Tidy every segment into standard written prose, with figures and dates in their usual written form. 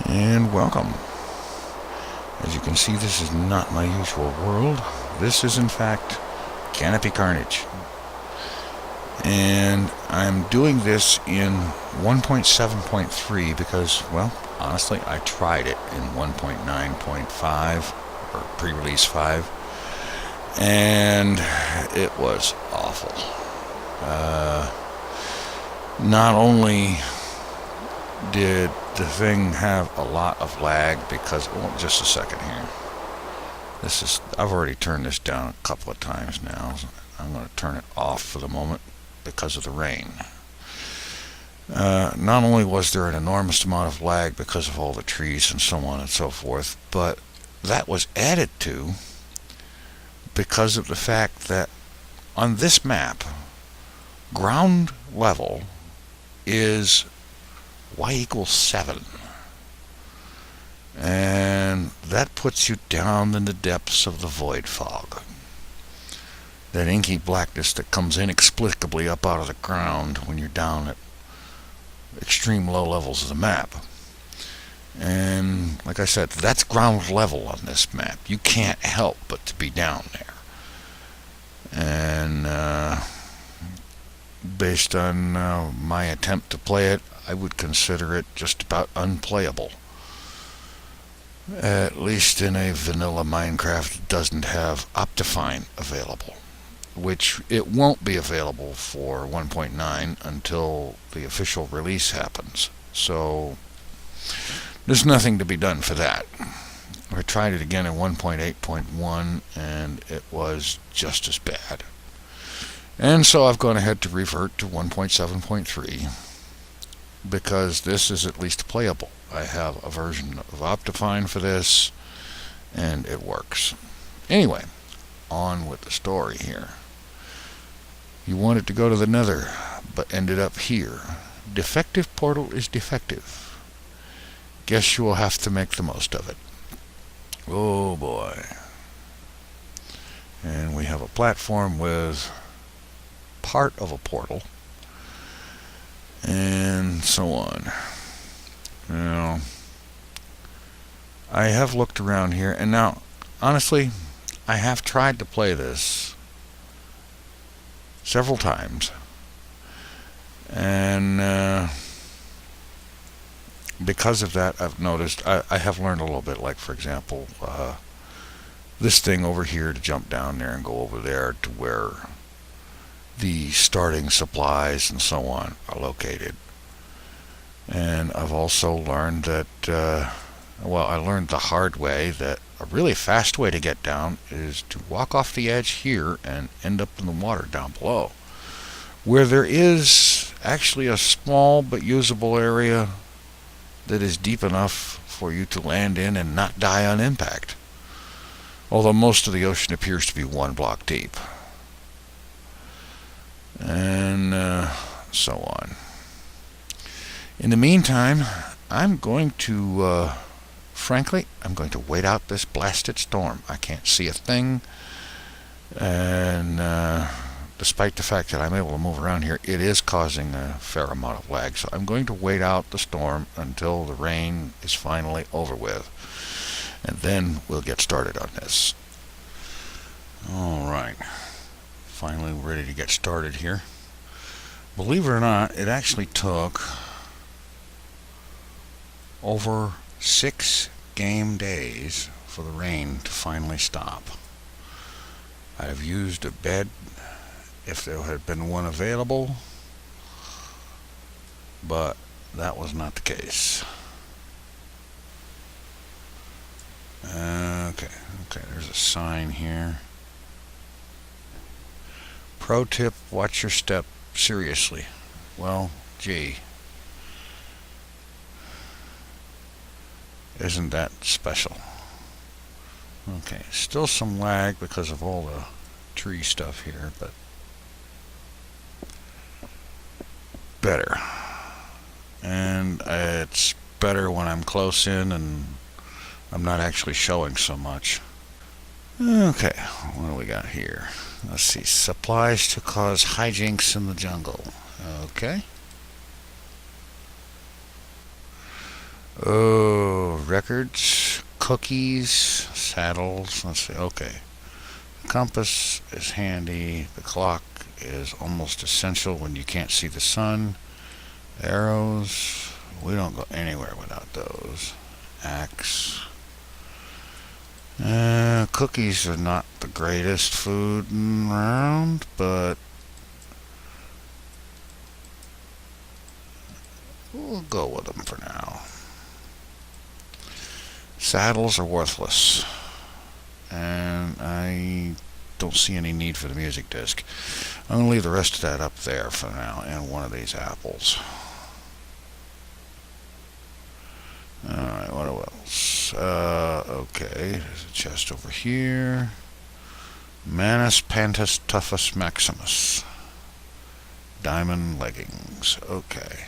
And welcome. As you can see, this is not my usual world. This is in fact Canopy Carnage. And I'm doing this in 1.7.3 because, well, honestly, I tried it in 1.9.5 or pre-release 5, and it was awful. Not only did the thing have a lot of lag because, well, just a second here. I've already turned this down a couple of times now. I'm going to turn it off for the moment because of the rain. Not only was there an enormous amount of lag because of all the trees and so on and so forth, but that was added to because of the fact that on this map, ground level is y equals 7. And that puts you down in the depths of the void fog. That inky blackness that comes inexplicably up out of the ground when you're down at extreme low levels of the map. And like I said, that's ground level on this map. You can't help but to be down there. And based on my attempt to play it, I would consider it just about unplayable. At least in a vanilla Minecraft that doesn't have Optifine available, which it won't be available for 1.9 until the official release happens. So there's nothing to be done for that. I tried it again in 1.8.1 and it was just as bad. And so I've gone ahead to revert to 1.7.3 because this is at least playable. I have a version of Optifine for this, and it works. Anyway, on with the story here. You wanted to go to the Nether, but ended up here. Defective portal is defective. Guess you will have to make the most of it. Oh boy. And we have a platform with part of a portal, and so on. Now, I have looked around here, and now, honestly, I have tried to play this several times, and because of that, I've noticed, I have learned a little bit, like, for example, this thing over here to jump down there and go over there to where the starting supplies and so on are located. And I've also learned that, I learned the hard way that a really fast way to get down is to walk off the edge here and end up in the water down below, where there is actually a small but usable area that is deep enough for you to land in and not die on impact. Although most of the ocean appears to be 1 block deep. And so on. In the meantime, I'm going to, frankly, I'm going to wait out this blasted storm. I can't see a thing, and despite the fact that I'm able to move around here, it is causing a fair amount of lag. So I'm going to wait out the storm until the rain is finally over with, and then we'll get started on this. Alright, finally ready to get started here. Believe it or not, it actually took over 6 game days for the rain to finally stop. I have used a bed if there had been one available, but that was not the case. Okay, there's a sign here. Pro tip, watch your step, seriously. Well, gee. Isn't that special? Okay, still some lag because of all the tree stuff here, but better. And it's better when I'm close in and I'm not actually showing so much. Okay, what do we got here? Let's see, supplies to cause hijinks in the jungle. Okay. Oh, records, cookies, saddles. Let's see. Okay. The compass is handy. The clock is almost essential when you can't see the sun. Arrows. We don't go anywhere without those. Axe. Cookies are not the greatest food around, but we'll go with them for now. Saddles are worthless, and I don't see any need for the music disc. I'm going to leave the rest of that up there for now, and one of these apples. Alright, what else? Okay, there's a chest over here. Manus Pantus Tuffus Maximus. Diamond leggings. Okay.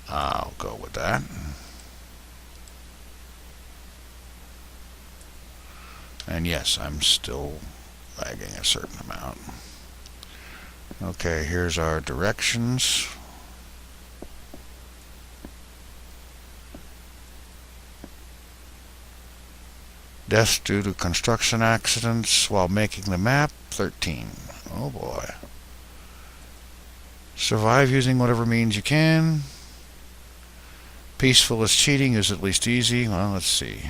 I'll go with that. And yes, I'm still lagging a certain amount. Okay, here's our directions. Deaths due to construction accidents while making the map, 13. Oh boy. Survive using whatever means you can. Peaceful as cheating is at least easy. Well, let's see.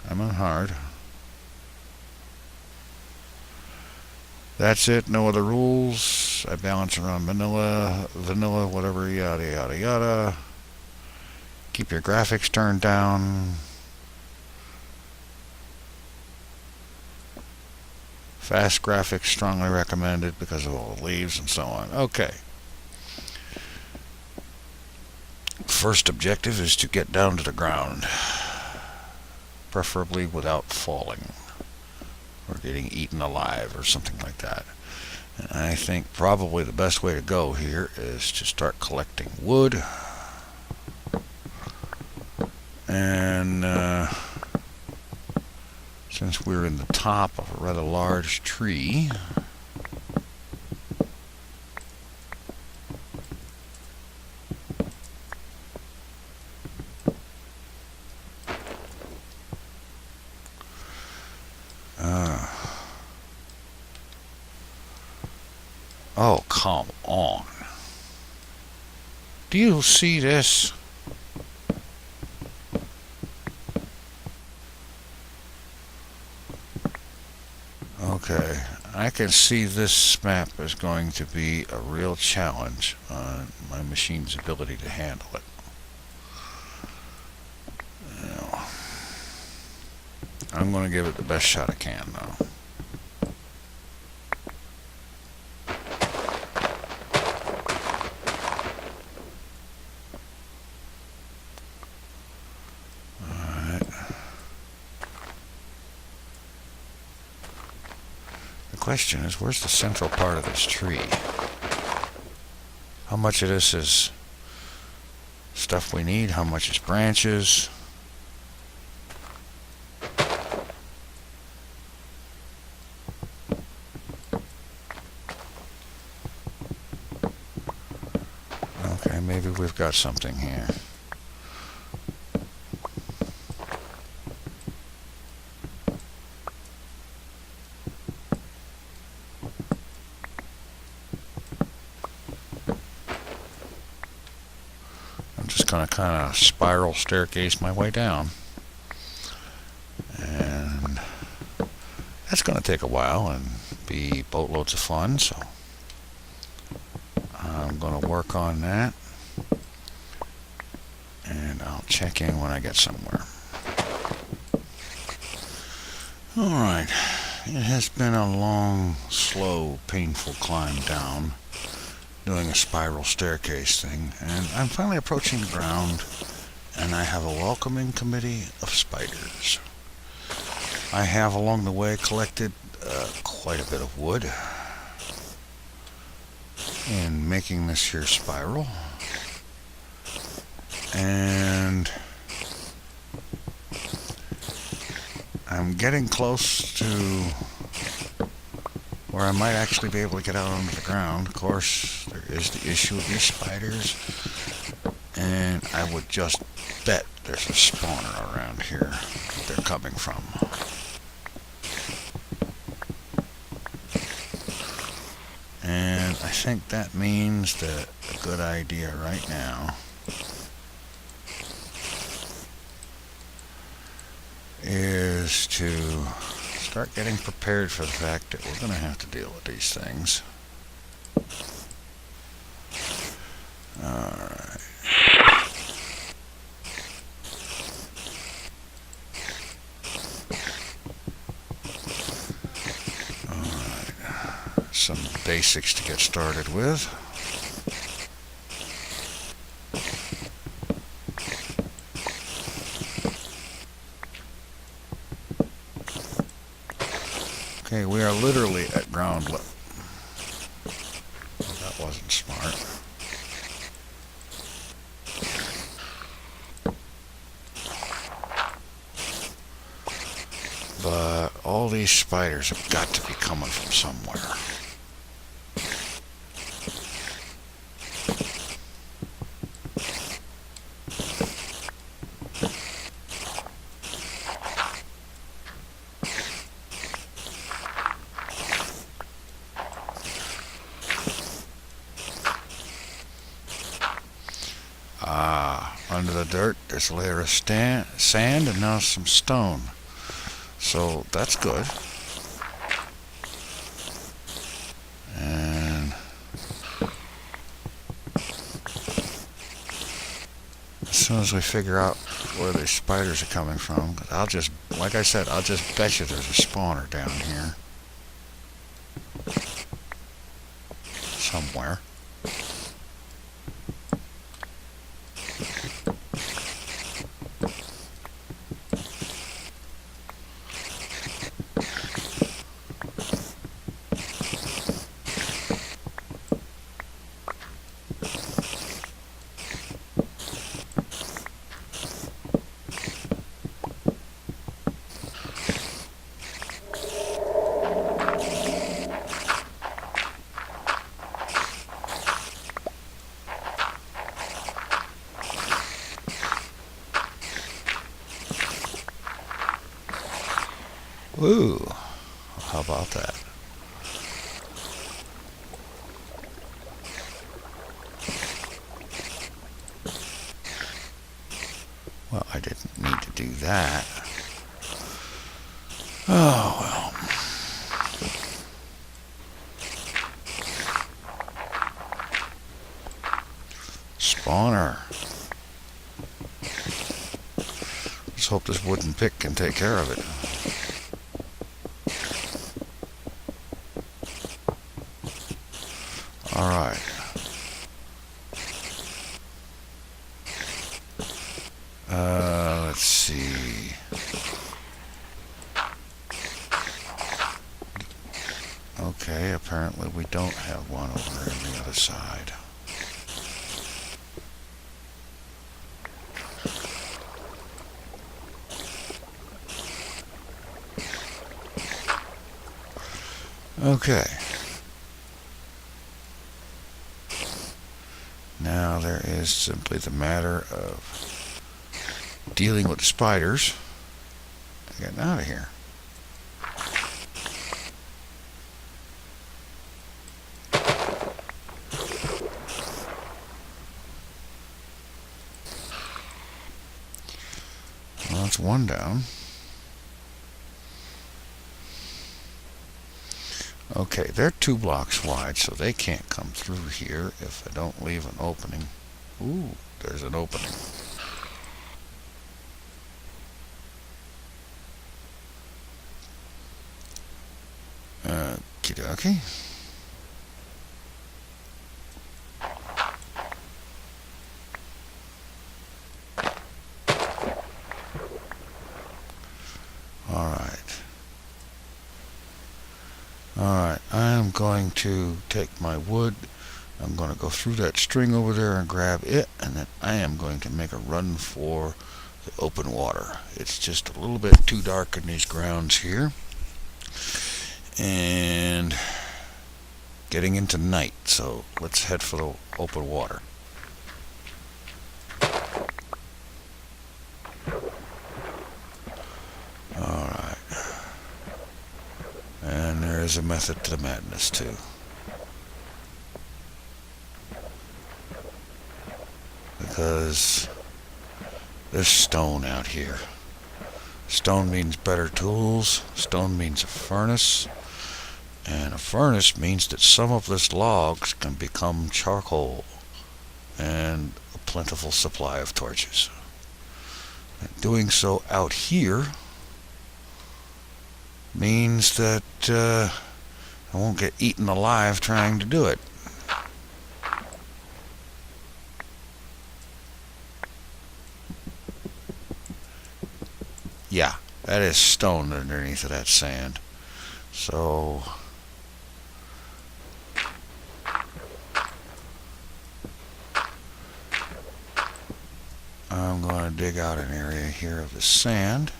I'm on hard. That's it. No other rules. I balance around vanilla, whatever, yada, yada, yada. Keep your graphics turned down. Fast graphics strongly recommended because of all the leaves and so on. Okay. First objective is to get down to the ground. Preferably without falling or getting eaten alive or something like that. And I think probably the best way to go here is to start collecting wood. And since we're in the top of a rather large tree, oh, come on. Do you see this? Okay, I can see this map is going to be a real challenge on my machine's ability to handle it. Now, I'm going to give it the best shot I can, though. The question is, where's the central part of this tree? How much of this is stuff we need? How much is branches? Okay, maybe we've got something here. Going to kind of spiral staircase my way down, and that's going to take a while and be boatloads of fun, so I'm going to work on that, and I'll check in when I get somewhere. Alright, it has been a long, slow, painful climb down, doing a spiral staircase thing, and I'm finally approaching the ground, and I have a welcoming committee of spiders. I have along the way collected quite a bit of wood in making this here spiral, and I'm getting close to where I might actually be able to get out onto the ground. Of course, there is the issue of these spiders. And I would just bet there's a spawner around here that they're coming from. And I think that means that a good idea right now is to start getting prepared for the fact that we're going to have to deal with these things. Alright. Alright. Some basics to get started with. Okay, we are literally at ground level. Well, that wasn't smart. But all these spiders have got to be coming from somewhere. Under the dirt, there's a layer of sand and now some stone. So that's good. And as soon as we figure out where these spiders are coming from, like I said, I'll just bet you there's a spawner down here somewhere. Ooh, how about that? Well, I didn't need to do that. Oh, well. Spawner. Let's hope this wooden pick can take care of it. Alright. Let's see. Okay, apparently we don't have one over on the other side. Okay. Now there is simply the matter of dealing with the spiders and getting out of here. Well, that's one down. Okay, they're 2 blocks wide, so they can't come through here if I don't leave an opening. Ooh, there's an opening. Okie dokie. Alright, I am going to take my wood. I'm going to go through that string over there and grab it, and then I am going to make a run for the open water. It's just a little bit too dark in these grounds here, and getting into night, so let's head for the open water. there's a method to the madness too. Because there's stone out here. Stone means better tools. Stone means a furnace. And a furnace means that some of this logs can become charcoal and a plentiful supply of torches. And doing so out here means that I won't get eaten alive trying to do it. Yeah, that is stone underneath of that sand. So I'm going to dig out an area here of the sand.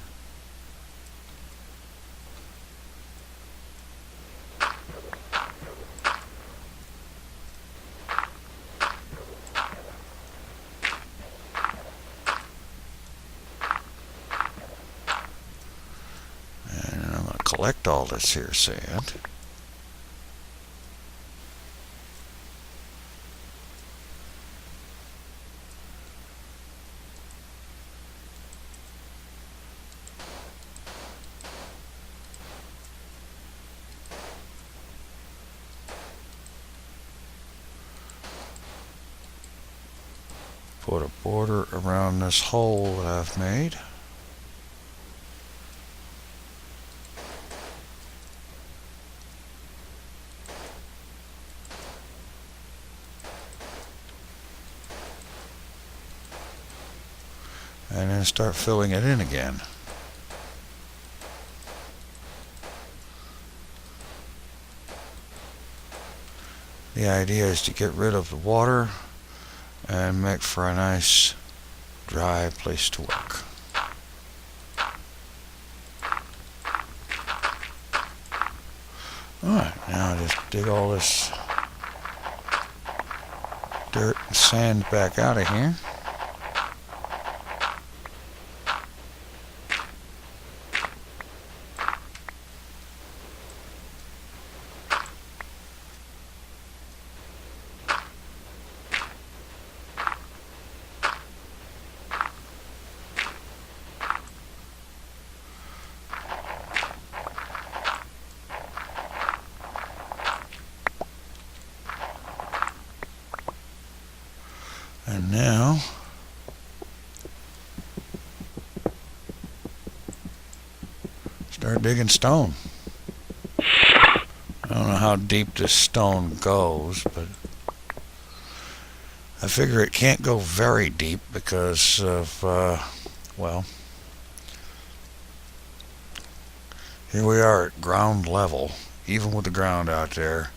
And I'm going to collect all this here sand. Put a border around this hole that I've made. And then start filling it in again. The idea is to get rid of the water and make for a nice dry place to work. Alright, now just dig all this dirt and sand back out of here. And now start digging stone. I don't know how deep this stone goes, but I figure it can't go very deep because of, well, here we are at ground level, even with the ground out there,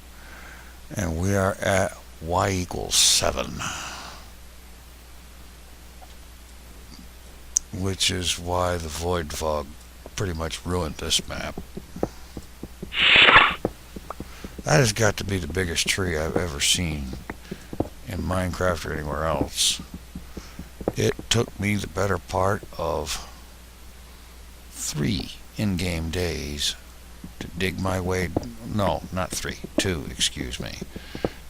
and we are at y equals 7. Which is why the void fog pretty much ruined this map. That has got to be the biggest tree I've ever seen in Minecraft or anywhere else. It took me the better part of 3 in-game days to dig my way, no, not 3, 2, excuse me.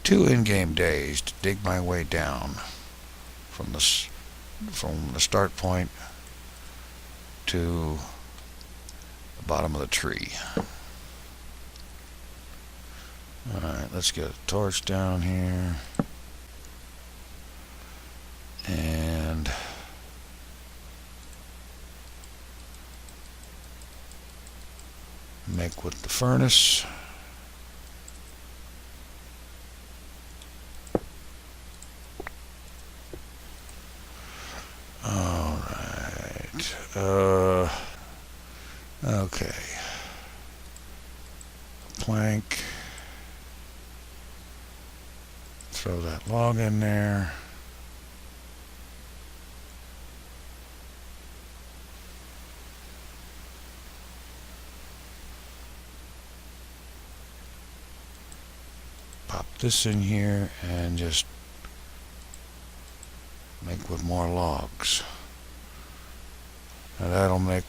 2 in-game days to dig my way down from the start point to the bottom of the tree. Alright, let's get a torch down here and make with the furnace. Okay. Plank. Throw that log in there. Pop this in here and just make with more logs. Now that'll make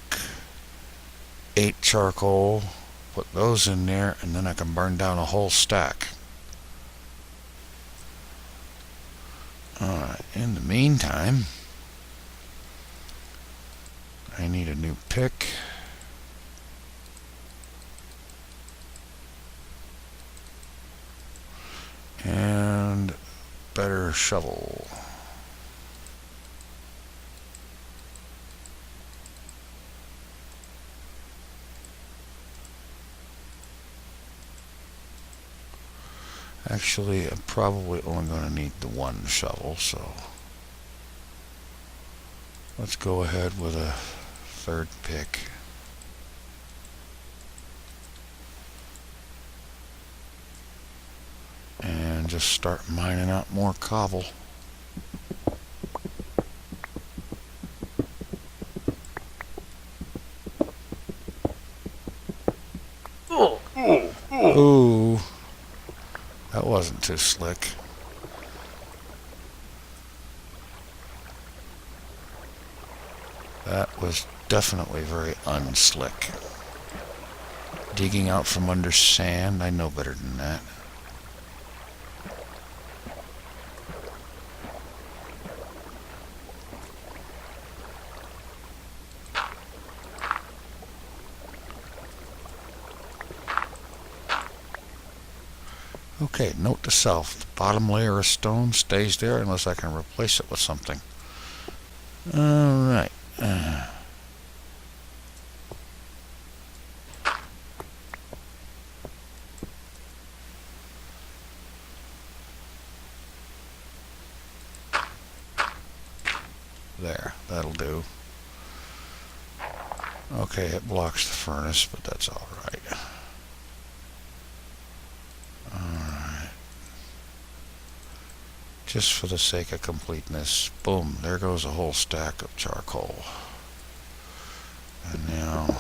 8 charcoal Put those in there, and then I can burn down a whole stack. Alright, in the meantime, I need a new pick. And better shovel. Actually, I'm probably only going to need the one shovel, so let's go ahead with a third pick. And just start mining out more cobble. Ooh, that wasn't too slick. That was definitely very unslick. Digging out from under sand, I know better than that. Okay, note to self, the bottom layer of stone stays there unless I can replace it with something. Alright. There, that'll do. Okay, it blocks the furnace, but that's alright. Just for the sake of completeness, boom, there goes a whole stack of charcoal. And now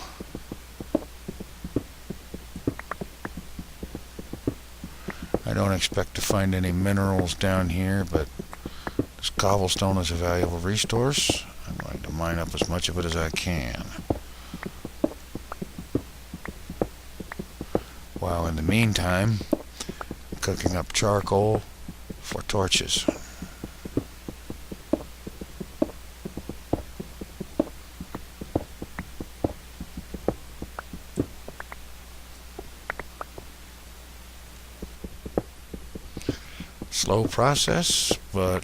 I don't expect to find any minerals down here, but this cobblestone is a valuable resource. I'm going to mine up as much of it as I can. While in the meantime, cooking up charcoal for torches. Slow process, but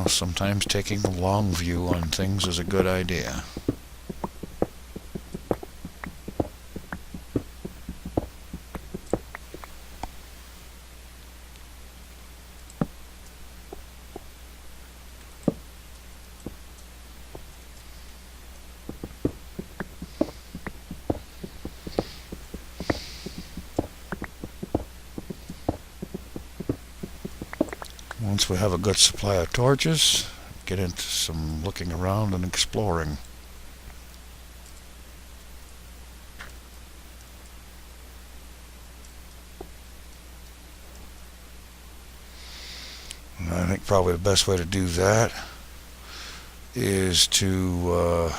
sometimes taking the long view on things is a good idea. Once we have a good supply of torches, get into some looking around and exploring. And I think probably the best way to do that is to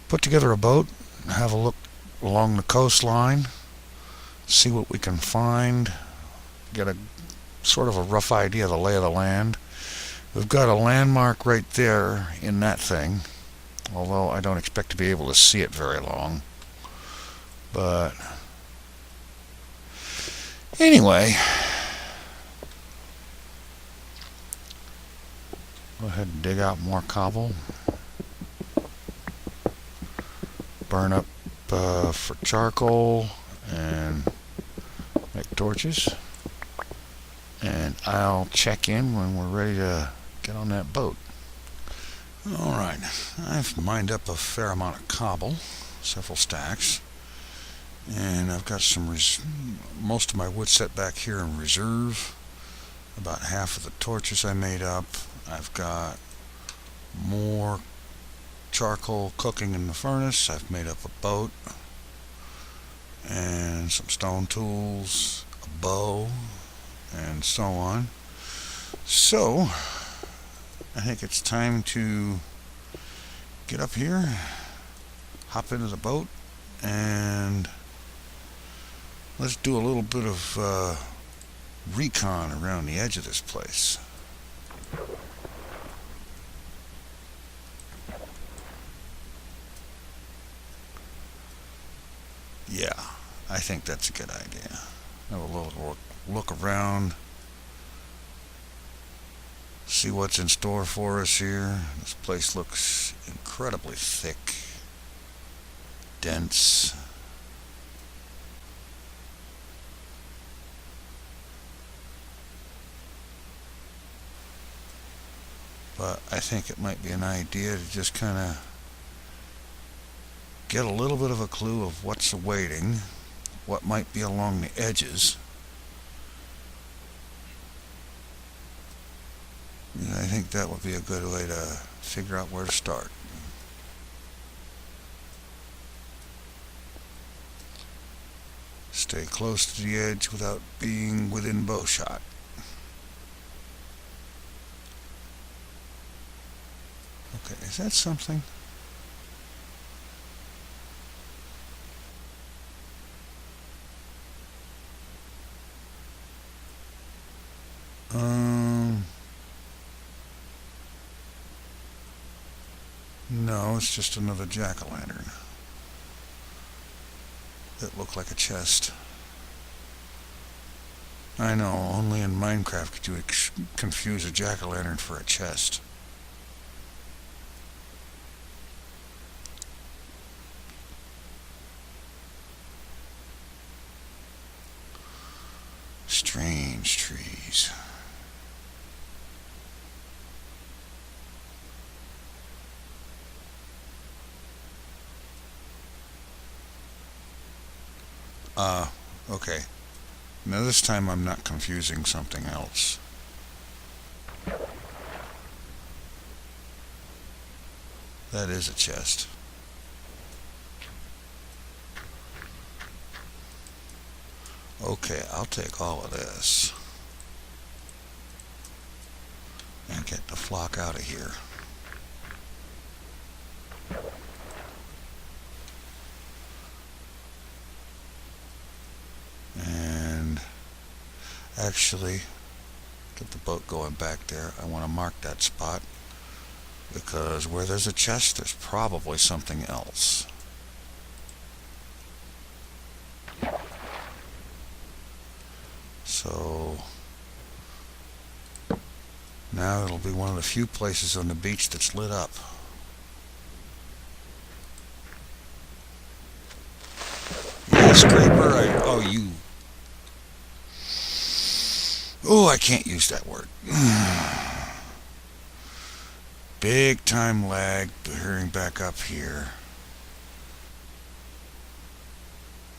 put together a boat, have a look along the coastline, see what we can find, get a sort of a rough idea of the lay of the land. We've got a landmark right there in that thing, although I don't expect to be able to see it very long. But anyway, go ahead and dig out more cobble. Burn up for charcoal and make torches. And I'll check in when we're ready to get on that boat. Alright, I've mined up a fair amount of cobble, several stacks, and I've got most of my wood set back here in reserve. About half of the torches I made up. I've got more charcoal cooking in the furnace. I've made up a boat and some stone tools, a bow, and so on. So I think it's time to get up here, hop into the boat, and let's do a little bit of recon around the edge of this place. Yeah, I think that's a good idea. Have a little look around, see what's in store for us here. This place looks incredibly thick, dense. But I think it might be an idea to just kind of get a little bit of a clue of what's awaiting, what might be along the edges. And I think that would be a good way to figure out where to start. Stay close to the edge without being within bow shot. Okay, is that something? No, it's just another jack-o'-lantern. That looked like a chest. I know, only in Minecraft could you confuse a jack-o'-lantern for a chest. Strange trees. Okay. Now this time I'm not confusing something else. That is a chest. Okay, I'll take all of this and get the flock out of here. And actually, get the boat going back there. I want to mark that spot because where there's a chest, there's probably something else. So now it'll be one of the few places on the beach that's lit up. Yeah, scraper, oh, you. Oh, I can't use that word. Big time lag, hurrying back up here.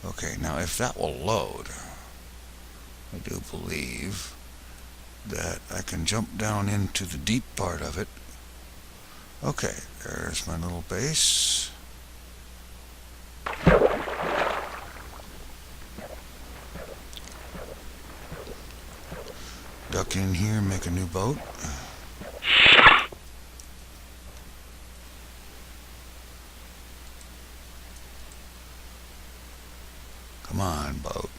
Okay, now if that will load, I do believe that I can jump down into the deep part of it. Okay, there's my little base. Duck in here, make a new boat. Come on, boat.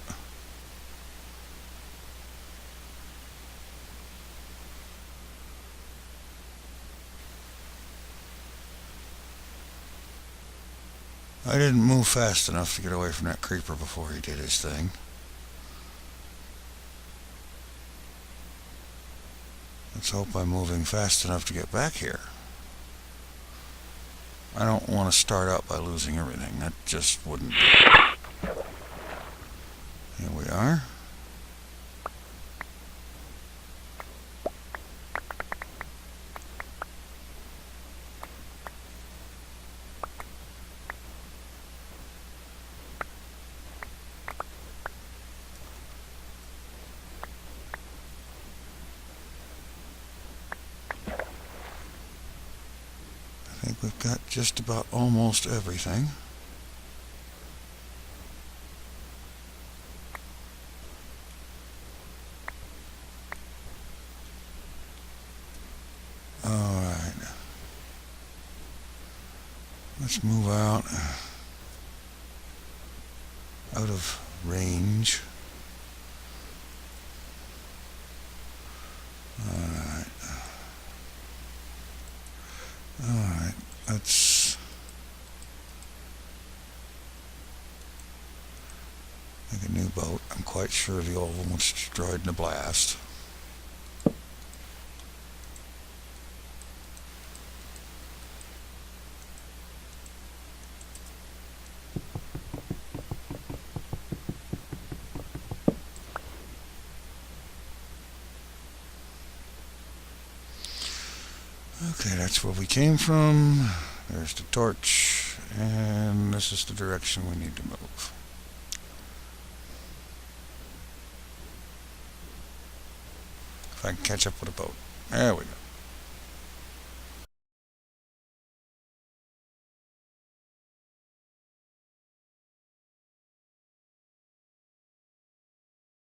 I didn't move fast enough to get away from that creeper before he did his thing. Let's hope I'm moving fast enough to get back here. I don't want to start out by losing everything. That just wouldn't do. Here we are. I think we've got just about almost everything. Alright. Let's move out of range. Alright, let's make a new boat. I'm quite sure the old one was destroyed in a blast. Okay, that's where we came from. There's the torch, and this is the direction we need to move. If I can catch up with a boat. There we go.